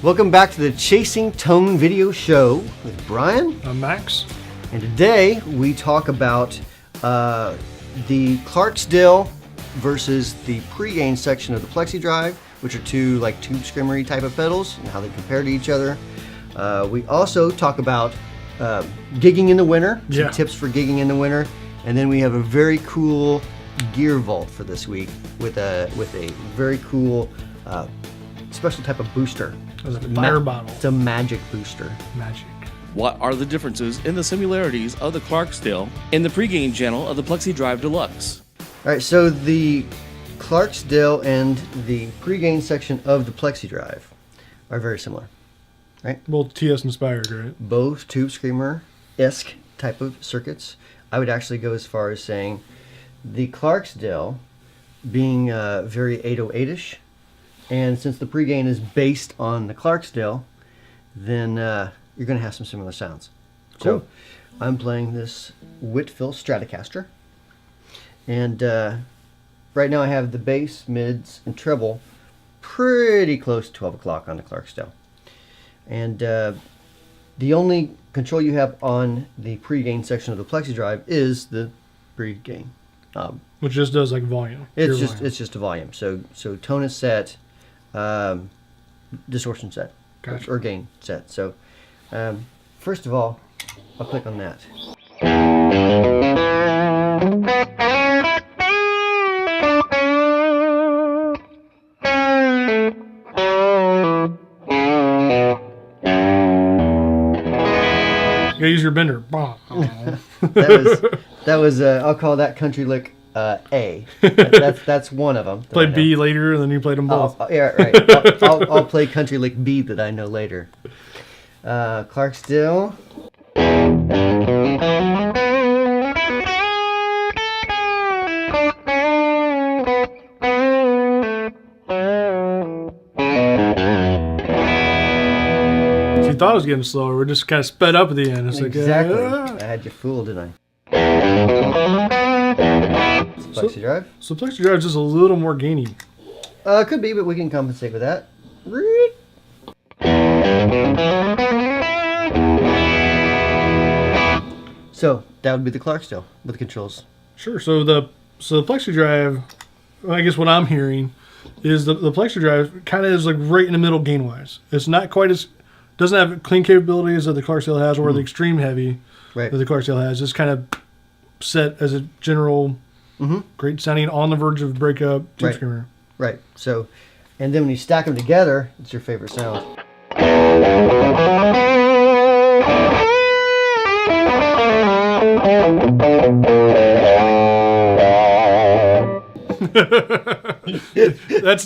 Welcome back to the Chasing Tone video show with Brian. I'm Max. And today we talk about the Clarksdale versus the pre-gain section of the Plexi-Drive, which are two like tube screamery type of pedals and how they compare to each other. We also talk about gigging in the winter, some tips for gigging in the winter, and then we have a very cool gear vault for this week with a very cool special type of booster. It's a fire bottle. It's a magic booster. Magic. What are the differences in the similarities of the Clarksdale and the pre-gain channel of the Plexi-Drive Deluxe? All right, so the Clarksdale and the pre-gain section of the Plexi-Drive are very similar, right? Both TS inspired, right? Both tube screamer-esque type of circuits. I would actually go as far as saying the Clarksdale being very 808-ish, and since the pre-gain is based on the Clarksdale, then you're going to have some similar sounds. Cool. So I'm playing this Whitfield Stratocaster, and right now I have the bass, mids, and treble pretty close to 12 o'clock on the Clarksdale. And the only control you have on the pre-gain section of the Plexi-Drive is the pre-gain knob, which just does like volume. It's just a volume. So tone is set, distortion set, gotcha. or gain set. So first of all, I'll click on that. You gotta use your bender. that was I'll call that country lick A. That's one of them. Play B later, and then you played them both. Yeah, right. I'll play country lick B that I know later. Clarksdale. You thought it was getting slower. We're just kind of sped up at the end. It's Exactly. Like, I had you fooled, didn't I? Plexi-Drive. So Plexi-Drive is just a little more gainy. Could be, but we can compensate with that. So that would be the Clarksdale with the controls. Sure. So the Plexi-Drive, I guess what I'm hearing is the Plexi-Drive kind of is like right in the middle gain wise. It's not quite as doesn't have clean capabilities that the Clarksdale has, or the extreme heavy that the Clarksdale has. It's kind of set as a general great sounding on the verge of breakup tube screamer. Right. So, and then when you stack them together, it's your favorite sound.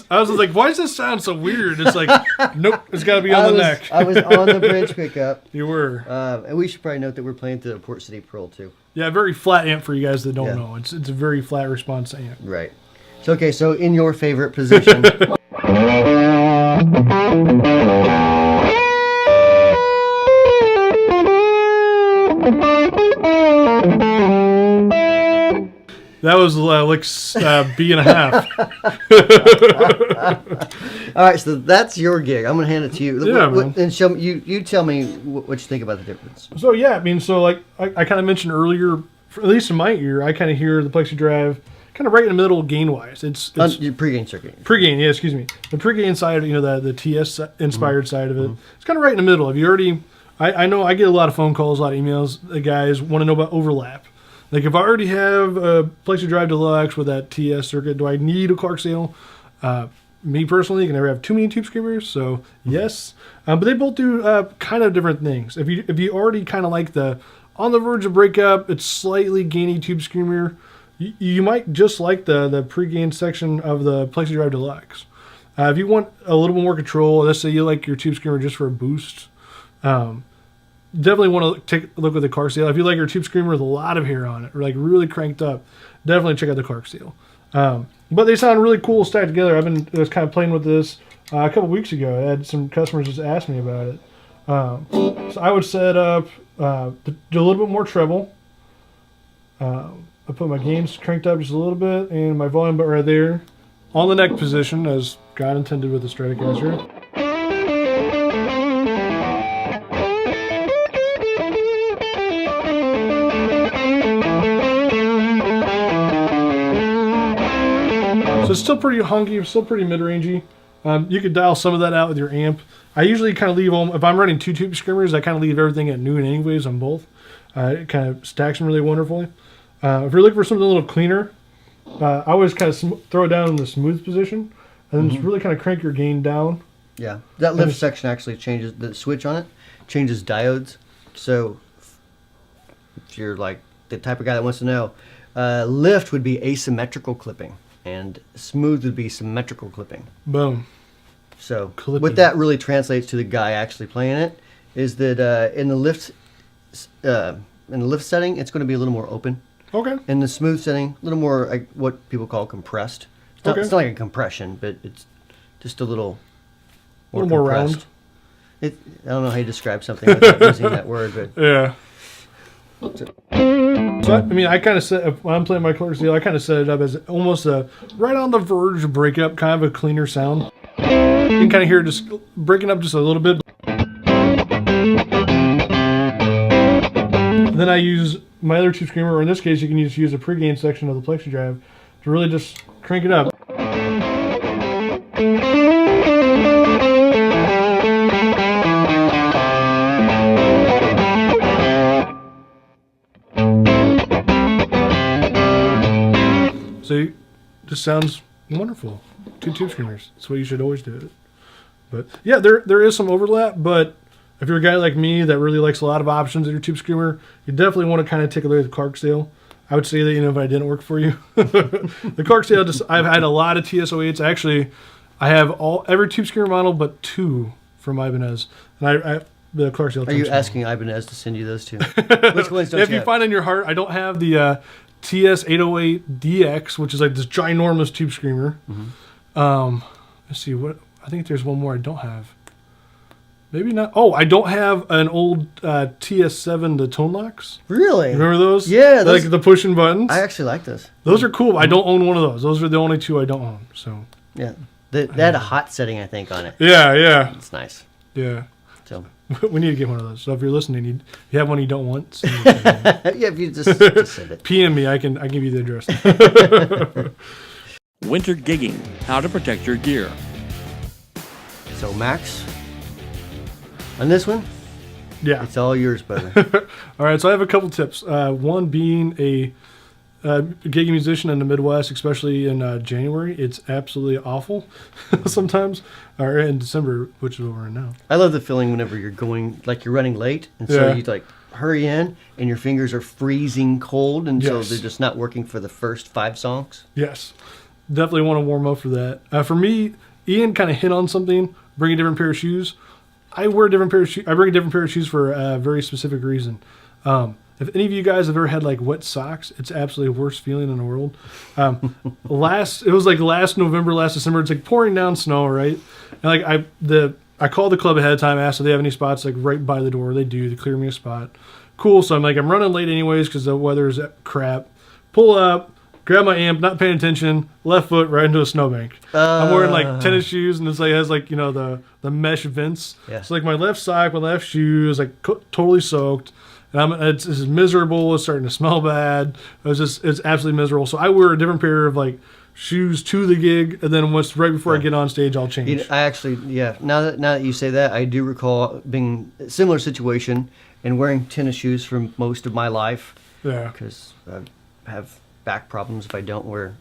I was like, why does this sound so weird? It's like, nope, it's got to be on the neck. I was on the bridge pickup. You were. And we should probably note that we're playing to the Port City Pearl too. Yeah, very flat amp for you guys that don't know. It's a very flat response amp. Right. So okay, so in your favorite position. That was like B and a half. All right, so that's your gig. I'm gonna hand it to you. Yeah, man. And show me, you tell me what you think about the difference. So yeah, I mean, so like I kind of mentioned earlier, at least in my ear, I kind of hear the Plexi-Drive kind of right in the middle gain wise. It's your pre-gain circuit. Pre-gain, yeah, excuse me. The pre-gain side, the TS inspired side of it, it's kind of right in the middle. If you already, I know I get a lot of phone calls, a lot of emails. The guys want to know about overlap. Like if I already have a Plexi-Drive Deluxe with that TS circuit, do I need a Clarksdale? Me personally, you can never have too many tube screamers, so yes. But they both do kind of different things. If you already kind of like the on the verge of breakup, it's slightly gainy tube screamer, you might just like the pre-gain section of the Plexi-Drive Deluxe. If you want a little bit more control, let's say you like your tube screamer just for a boost, definitely want to take a look at the Clarksdale. If you like your tube screamer with a lot of hair on it, or like really cranked up, definitely check out the Clarksdale. But they sound really cool stacked together. I was kind of playing with this a couple weeks ago. I had some customers just ask me about it. So I would set up do a little bit more treble. I put my gains cranked up just a little bit, and my volume button right there on the neck position, as God intended with the Stratocaster. it's still pretty hunky, still pretty mid-rangey. You could dial some of that out with your amp. I usually kind of leave them, if I'm running 2 tube screamers, I kind of leave everything at noon anyways on both. It kind of stacks them really wonderfully. If you're looking for something a little cleaner, I always kind of throw it down in the smooth position, and then just really kind of crank your gain down. Yeah, that lift section actually changes, the switch on it changes diodes. So if you're like the type of guy that wants to know, lift would be asymmetrical clipping, and smooth would be symmetrical clipping. Boom. So Clipping. what that really translates to the guy actually playing it is that in the lift setting, it's going to be a little more open. Okay. In the smooth setting, a little more like what people call compressed. It's not like a compression, but it's just a little more round. I don't know how you describe something without using that word, but Yeah. So, I mean, I kind of set, when I'm playing my Clarksdale, I kind of set it up as almost a right on the verge of breakup, kind of a cleaner sound. You can kind of hear it just breaking up just a little bit. Then I use my other tube screamer, or in this case, you can just use the pre-gain section of the Plexi-Drive to really just crank it up. So it just sounds wonderful. 2 tube screamers. That's what you should always do. But yeah, there is some overlap, but if you're a guy like me that really likes a lot of options in your tube screamer, you definitely want to kind of take a look at the Clarksdale. I would say that, if I didn't work for you. The Clarksdale, I've had a lot of TS-08s. Actually, I have every tube screamer model but 2 from Ibanez. And the Clarksdale. are you asking Ibanez to send you those 2? Which ones don't If you you have? find in your heart, I don't have the TS-808DX, which is like this ginormous tube screamer. Let's see, I think there's one more I don't have. Maybe not. Oh, I don't have an old TS7, the tone locks. Really? Remember those? Yeah. Like the pushing buttons. I actually like those. Those are cool. I don't own one of those. Those are the only 2 I don't own. So. Yeah. They had a hot setting, I think, on it. Yeah. It's nice. Yeah. So. We need to get one of those. So if you're listening, if you have one you don't want, send it to me. Yeah, if you just send it. PM me. I can give you the address. Winter gigging, how to protect your gear. So, Max, on this one, Yeah. it's all yours, brother. All right, so I have a couple tips. One being a gigging musician in the Midwest, especially in January, it's absolutely awful sometimes, or in December, which is what we're in now. I love the feeling whenever you're going, like you're running late, and so Yeah. you like hurry in, and your fingers are freezing cold, and so Yes. they're just not working for the first 5 songs. Yes, definitely want to warm up for that. For me, Ian kind of hit on something, bring a different pair of shoes. I wear a different pair of shoes. I bring a different pair of shoes for a very specific reason. If any of you guys have ever had like wet socks, it's absolutely the worst feeling in the world. It was like last November, last December. It's like pouring down snow, right? And like I called the club ahead of time, asked if they have any spots like right by the door. They do. They clear me a spot. Cool. So I'm running late anyways because the weather is crap. Pull up, grab my amp, not paying attention, left foot right into a snowbank. I'm wearing like tennis shoes, and it's like it has like the mesh vents. Yeah. So like my left sock, my left shoe is like totally soaked. And it's miserable. It's starting to smell bad. It's absolutely miserable. So I wear a different pair of like shoes to the gig, and then right before I get on stage, I'll change. I actually, Now that you say that, I do recall being a similar situation and wearing tennis shoes for most of my life. Yeah. Because I have back problems if I don't wear.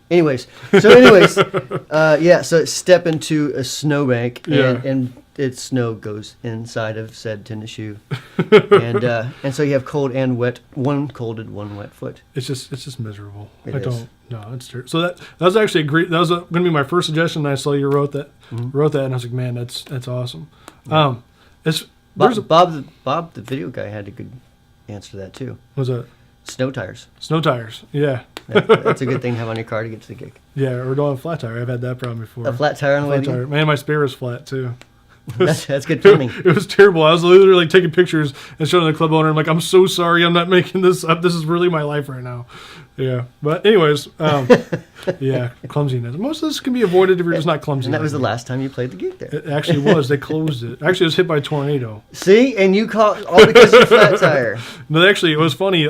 So step into a snowbank, and its snow goes inside of said tennis shoe, and so you have cold and wet, one colded, one wet foot. It's just miserable. It's terrible. So that was actually that was going to be my first suggestion. And I saw you wrote that, and I was like, man, that's awesome. Yeah. Bob, the video guy, had a good answer to that too. What's that? Snow tires. Snow tires. Yeah. That's a good thing to have on your car to get to the gig. Yeah, or don't have a flat tire. I've had that problem before. A flat tire on the way. Flat tire. Man, my spare was flat too. That's good filming. It was terrible. I was literally like taking pictures and showing the club owner. I'm like, I'm so sorry. I'm not making this up. This is really my life right now. Yeah. But anyways, yeah, clumsiness. Most of this can be avoided if you're just not clumsy. And that was the last time you played the gig there. It actually was. They closed it. Actually, it was hit by a tornado. See? And you caught all because of the flat tire. No, actually, it was funny.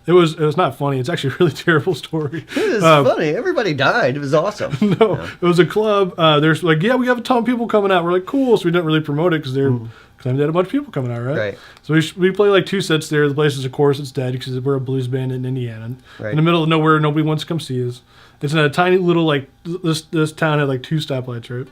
It was not funny. It's actually a really terrible story. It was funny. Everybody died. It was awesome. No, it was a club. There's like, yeah, we have a ton of people coming out. We're like, cool. So we didn't really promote it because they're claiming they had a bunch of people coming out, right? Right. So we play like 2 sets there. The place is, of course, it's dead because we're a blues band in Indiana. Right. In the middle of nowhere, nobody wants to come see us. It's in a tiny little, like, this town had like 2 stoplights, right?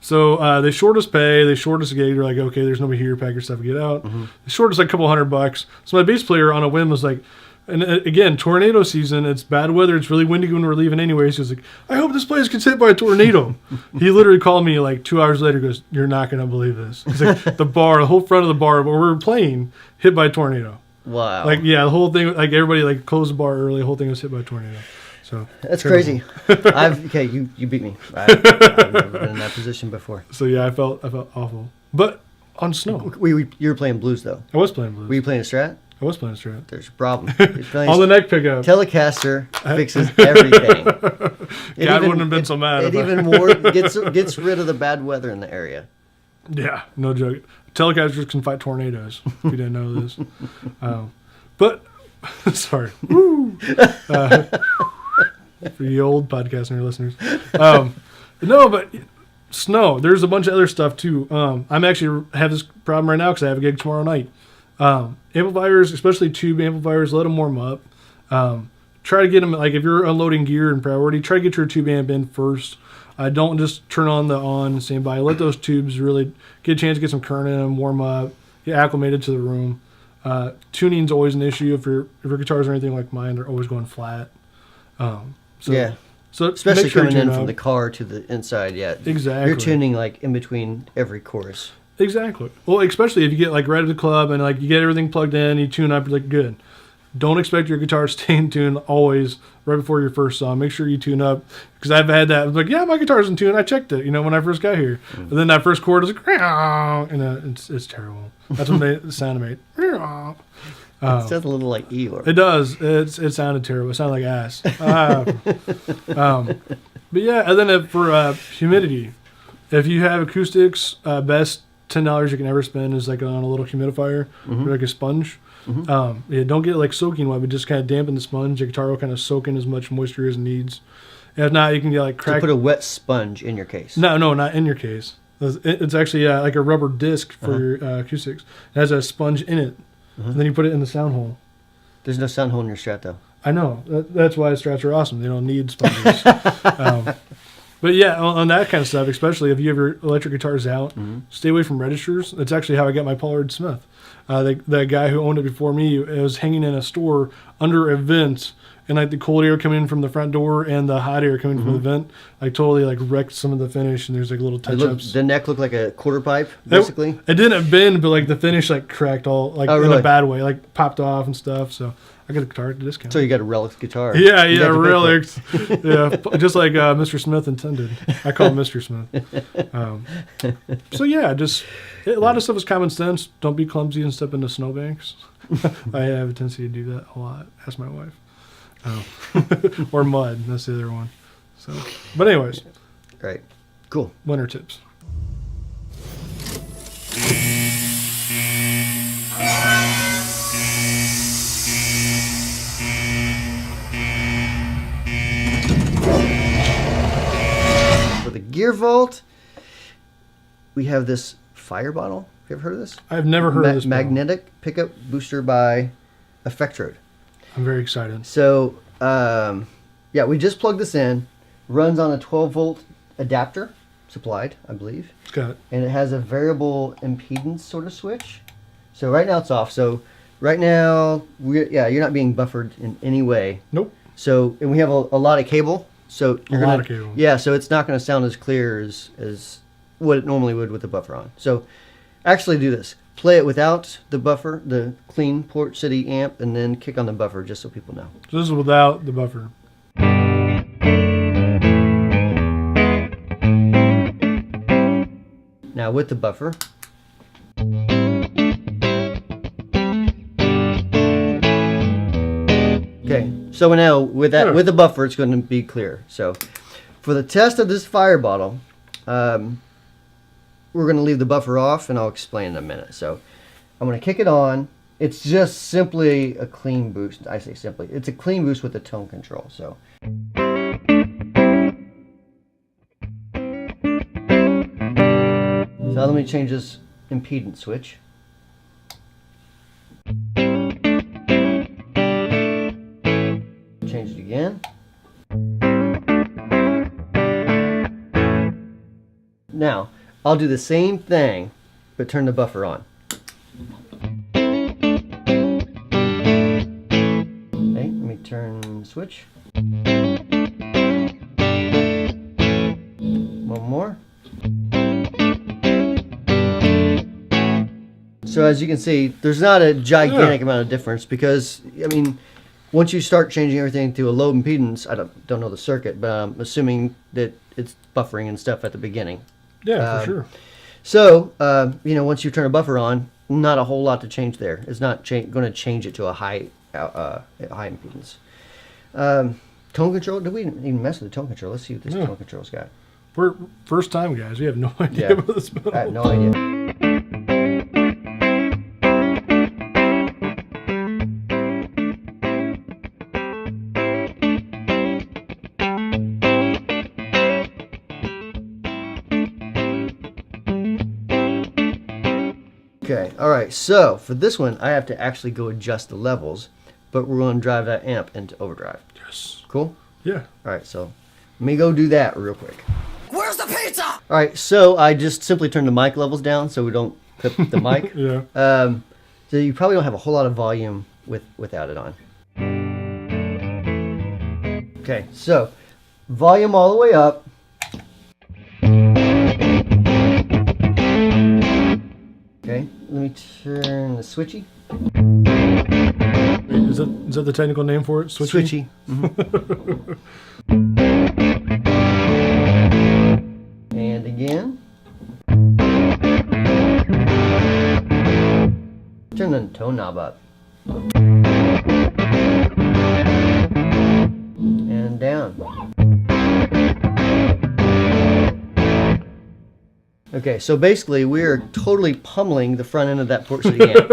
So they short us pay. They short us a gig. They're like, okay, there's nobody here. Pack your stuff and get out. They short us like a couple $100. So my bass player on a whim was like, and again, tornado season, it's bad weather, it's really windy when we're leaving anyways. He was like, I hope this place gets hit by a tornado. He literally called me like 2 hours later, goes, you're not going to believe this. He's like, the whole front of the bar where we were playing, hit by a tornado. Wow. Like, yeah, the whole thing, like everybody like closed the bar early, the whole thing was hit by a tornado. So that's terrible. crazy. You beat me. I've never been in that position before. So yeah, I felt awful. But on snow. You were playing blues though. I was playing blues. Were you playing a Strat? I was playing straight. There's a problem. You're playing On the neck pickup. Telecaster fixes everything. God wouldn't have been so mad. It even more gets rid of the bad weather in the area. Yeah, no joke. Telecasters can fight tornadoes. If you didn't know this, but sorry. Woo. For you old podcasting listeners, no, but snow. There's a bunch of other stuff too. I'm actually have this problem right now because I have a gig tomorrow night. Amplifiers, especially tube amplifiers, let them warm up. Try to get them, like if you're unloading gear in priority, try to get your tube amp in first. Don't just turn on the on standby. Let those tubes really get a chance to get some current in them, warm up, get acclimated to the room. Tuning's always an issue. If your guitars are anything like mine, they're always going flat. Yeah. So especially make sure coming you in tune from up. the car to the inside. Yeah. Exactly. You're tuning like in between every chorus. Exactly. Well, especially if you get like right at the club and like you get everything plugged in, you tune up, you're like good. Don't expect your guitar to stay in tune always right before your first song. Make sure you tune up because I've had that. I was like, yeah, my guitar's in tune. I checked it, when I first got here. And then that first chord is like, and it's terrible. That's when the sound made. It sounds a little like Eyore. It does. It sounded terrible. It sounded like ass. But yeah, and then for humidity, if you have acoustics, best $10 you can ever spend is like on a little humidifier or like a sponge. Don't get like soaking wet, but just kind of dampen the sponge. Your guitar will kind of soak in as much moisture as it needs. If not, you can get like So crack. put a wet sponge in your case. No, not in your case. It's actually like a rubber disc for your acoustics. It has a sponge in it, and then you put it in the sound hole. There's no sound hole in your Strat though. I know. That's why Strats are awesome. They don't need sponges. But yeah, on that kind of stuff, especially if you have your electric guitars out, stay away from registers. That's actually how I got my Pollard Smith. The guy who owned it before me, it was hanging in a store under a vent, and like the cold air coming in from the front door and the hot air coming from the vent, like totally like wrecked some of the finish. And there's like little touch-ups. The neck looked like a quarter pipe, basically. It didn't bend, but like the finish like cracked all like in really? a bad way, like popped off and stuff. So I got the guitar at a discount. So you got a relic guitar. Yeah, You got to pay for it. relics. Yeah, just like Mr. Smith intended. I call him Mr. Smith. So yeah, just a lot of stuff is common sense. Don't be clumsy and step into snowbanks. I have a tendency to do that a lot. Ask my wife. Or mud. That's the other one. So, but anyways, Right. Cool. winter tips. For the gear vault, we have this fire bottle. Have you ever heard of this? I've never heard of this bottle. Magnetic pickup booster by Effectrode. I'm very excited. So, yeah, we just plugged this in. Runs on a 12-volt adapter, supplied, I believe. It's got And it has a variable impedance sort of switch. So right now it's off. So right now, you're not being buffered in any way. nope. So, and we have a lot of cable. So A lot of cable. Yeah, so it's not going to sound as clear as what it normally would with the buffer on. So actually do this. Play it without the buffer, the clean Port City amp, and then kick on the buffer just so people know. So this is without the buffer. Now with the buffer. Okay, so now with the buffer, it's going to be clear. So for the test of this fire bottle, we're going to leave the buffer off, and I'll explain in a minute. So I'm going to kick it on, It's just simply a clean boost. I say simply. It's a clean boost with a tone control. So. So let me change this impedance switch. Change it again. Now, I'll do the same thing, but turn the buffer on. Okay, let me turn the switch. One more. So as you can see, there's not a gigantic amount of difference because, I mean, once you start changing everything to a low impedance, I don't know the circuit, but I'm assuming that it's buffering and stuff at the beginning. Yeah, for sure. So, once you turn a buffer on, not a whole lot to change there. It's not going to change it to a high impedance. Tone control, did we even mess with the tone control? Let's see what this tone control's got. First time, guys. We have no idea about this pedal. I have no idea. Okay, all right, so for this one, I have to actually go adjust the levels, but we're going to drive that amp into overdrive. Yes. Cool? Yeah. All right, so let me go do that real quick. Where's the pizza? All right, so I just simply turn the mic levels down so we don't clip the mic. Yeah. So you probably don't have a whole lot of volume without it on. Okay, so volume all the way up. Okay, let me turn the switchy. Wait, is that the technical name for it? Switchy? Switchy. And again. Turn the tone knob up. And down. Okay, so basically we're totally pummeling the front end of that porch city amp.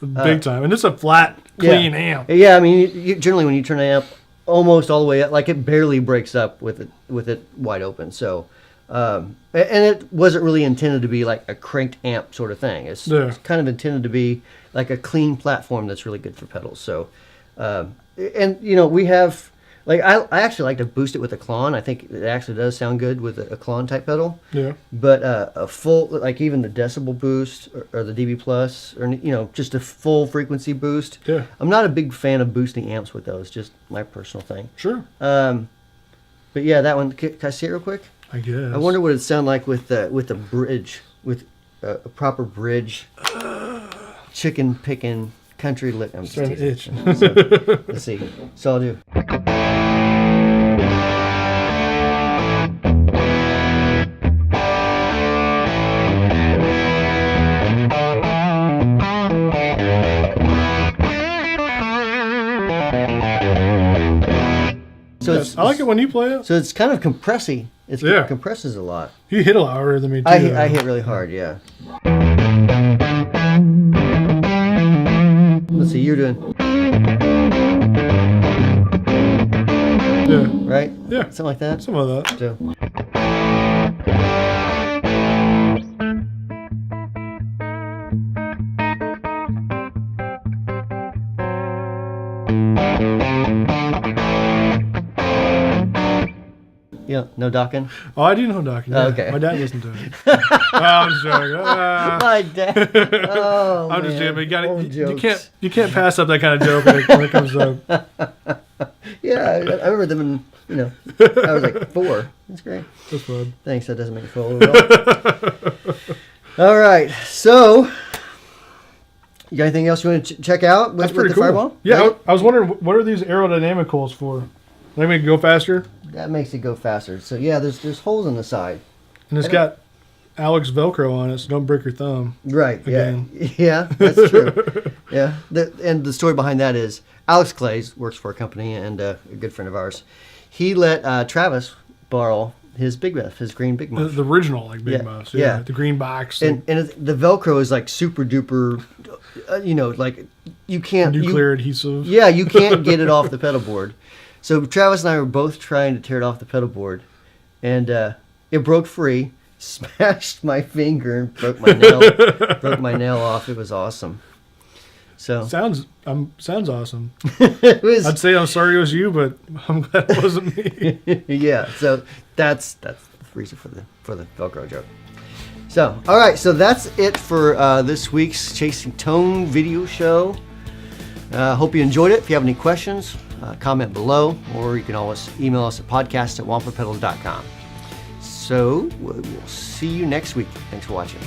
Big time. And it's a flat, clean amp. Yeah, I mean, generally when you turn an amp almost all the way up, like it barely breaks up with it wide open. So, and it wasn't really intended to be like a cranked amp sort of thing. It's kind of intended to be like a clean platform that's really good for pedals. So, and we have, like, I actually like to boost it with a Klon. I think it actually does sound good with a Klon type pedal. Yeah. But a full, like even the decibel boost or the dB plus, or just a full frequency boost. Yeah. I'm not a big fan of boosting amps with those. Just my personal thing. Sure. But yeah, that one. Can I see it real quick? I guess. I wonder what it'd sound like with a bridge, with a proper bridge. Chicken picking country lick. I'm just starting to teasing. itch. So, let's see. So I'll do. So Yes, I like it when you play it. So it's kind of compressy. It compresses a lot. You hit a lot harder than me too. I hit really hard, yeah. Let's see, you're doing. Yeah. Right? Yeah. Something like that. Some of that. So. Yeah, no docking? Oh, I do know docking. Oh, Yeah. okay. My dad listened to it. I'm just joking. My dad. Oh, I'm just joking. But Old jokes. you can't pass up that kind of joke when it comes up. Yeah, I remember them in, I was like 4. That's great. That's fun. Thanks, that doesn't make me feel old at all. All right, so you got anything else you want to check out with the Fireball? Yeah, Right? I was wondering, what are these aerodynamicals for? They make it go faster? That makes it go faster. So yeah, there's holes in the side. And it's got Alex Velcro on it, so don't break your thumb. Right, Again. Yeah, that's true. Yeah, and the story behind that is Alex Clays works for a company and a good friend of ours. He let Travis borrow his Big Muff, his green Big Muff. The original, like Big Yeah, Muffs. yeah. The green box. And the Velcro is like super duper, like you can't nuclear adhesive. Yeah, you can't get it off the pedal board. So Travis and I were both trying to tear it off the pedal board, and it broke free, smashed my finger, and broke my nail off. It was awesome. So Sounds awesome. it was, I'd say I'm sorry it was you, but I'm glad it wasn't me. yeah. So that's the reason for the Velcro joke. So all right, so that's it for this week's Chasing Tone video show. Hope you enjoyed it. If you have any questions, comment below, or you can always email us at podcast@wamplerpedal.com. So we'll see you next week. Thanks for watching.